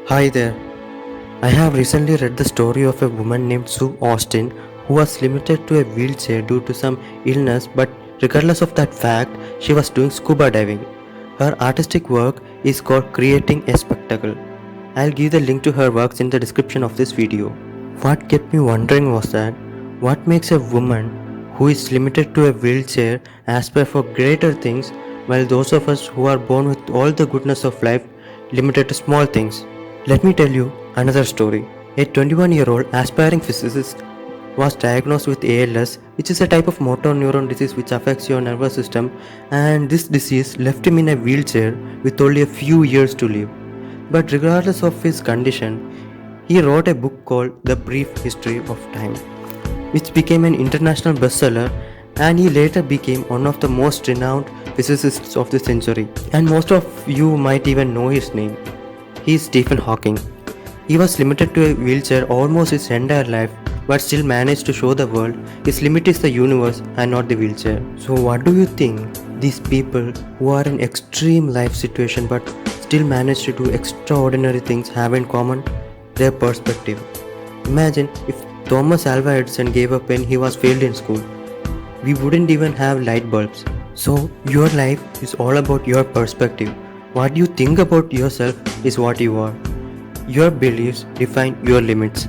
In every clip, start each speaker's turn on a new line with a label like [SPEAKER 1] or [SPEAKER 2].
[SPEAKER 1] Hi there. I have recently read the story of a woman named Sue Austin who was limited to a wheelchair due to some illness, but regardless of that fact, she was doing scuba diving. Her artistic work is called Creating a Spectacle. I'll give the link to her works in the description of this video. What kept me wondering was that what makes a woman who is limited to a wheelchair aspire for greater things while those of us who are born with all the goodness of life limited to small things? Let me tell you another story. A 21-year-old aspiring physicist was diagnosed with ALS, which is a type of motor neuron disease which affects your nervous system, and this disease left him in a wheelchair with only a few years to live. But regardless of his condition, he wrote a book called The Brief History of Time, which became an international bestseller, and he later became one of the most renowned physicists of the century. And most of you might even know his name. He is Stephen Hawking. He was limited to a wheelchair almost his entire life, but still managed to show the world his limit is the universe and not the wheelchair. So what do you think these people who are in extreme life situation but still manage to do extraordinary things have in common? Their perspective. Imagine if Thomas Alva Edison gave up when he was failed in school. We wouldn't even have light bulbs. So your life is all about your perspective. What you think about yourself is what you are. Your beliefs define your limits.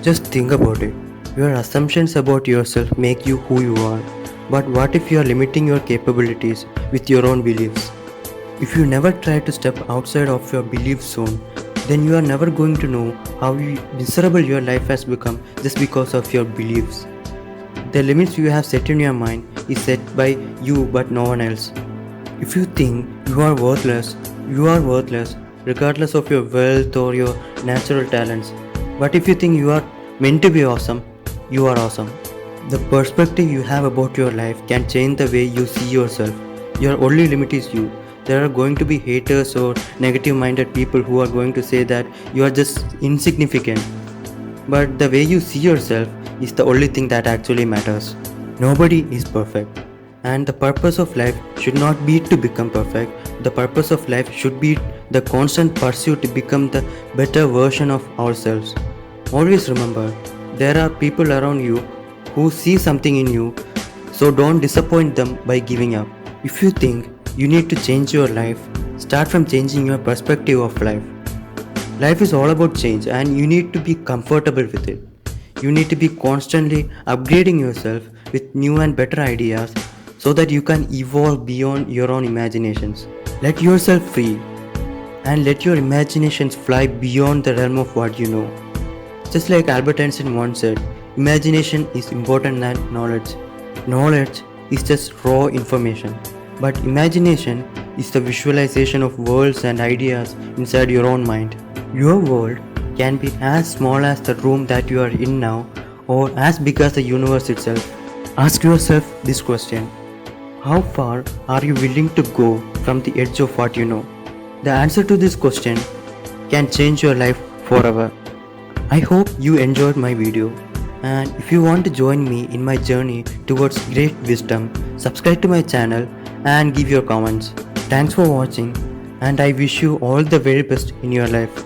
[SPEAKER 1] Just think about it. Your assumptions about yourself make you who you are. But what if you are limiting your capabilities with your own beliefs? If you never try to step outside of your belief zone, then you are never going to know how miserable your life has become just because of your beliefs. The limits you have set in your mind is set by you but no one else. If you think you are worthless regardless of your wealth or your natural talents. But if you think you are meant to be awesome, you are awesome. The perspective you have about your life can change the way you see yourself. Your only limit is you. There are going to be haters or negative minded people who are going to say that you are just insignificant. But the way you see yourself is the only thing that actually matters. Nobody is perfect. And the purpose of life should not be to become perfect. The purpose of life should be the constant pursuit to become the better version of ourselves. Always remember, there are people around you who see something in you, so don't disappoint them by giving up. If you think you need to change your life, start from changing your perspective of life. Life is all about change and you need to be comfortable with it. You need to be constantly upgrading yourself with new and better ideas so that you can evolve beyond your own imaginations. Let yourself free and let your imaginations fly beyond the realm of what you know. Just like Albert Einstein once said, imagination is important than knowledge. Knowledge is just raw information, but imagination is the visualization of worlds and ideas inside your own mind. Your world can be as small as the room that you are in now or as big as the universe itself. Ask yourself this question: how far are you willing to go from the edge of what you know? The answer to this question can change your life forever. I hope you enjoyed my video, and if you want to join me in my journey towards great wisdom, subscribe to my channel and give your comments. Thanks for watching, and I wish you all the very best in your life.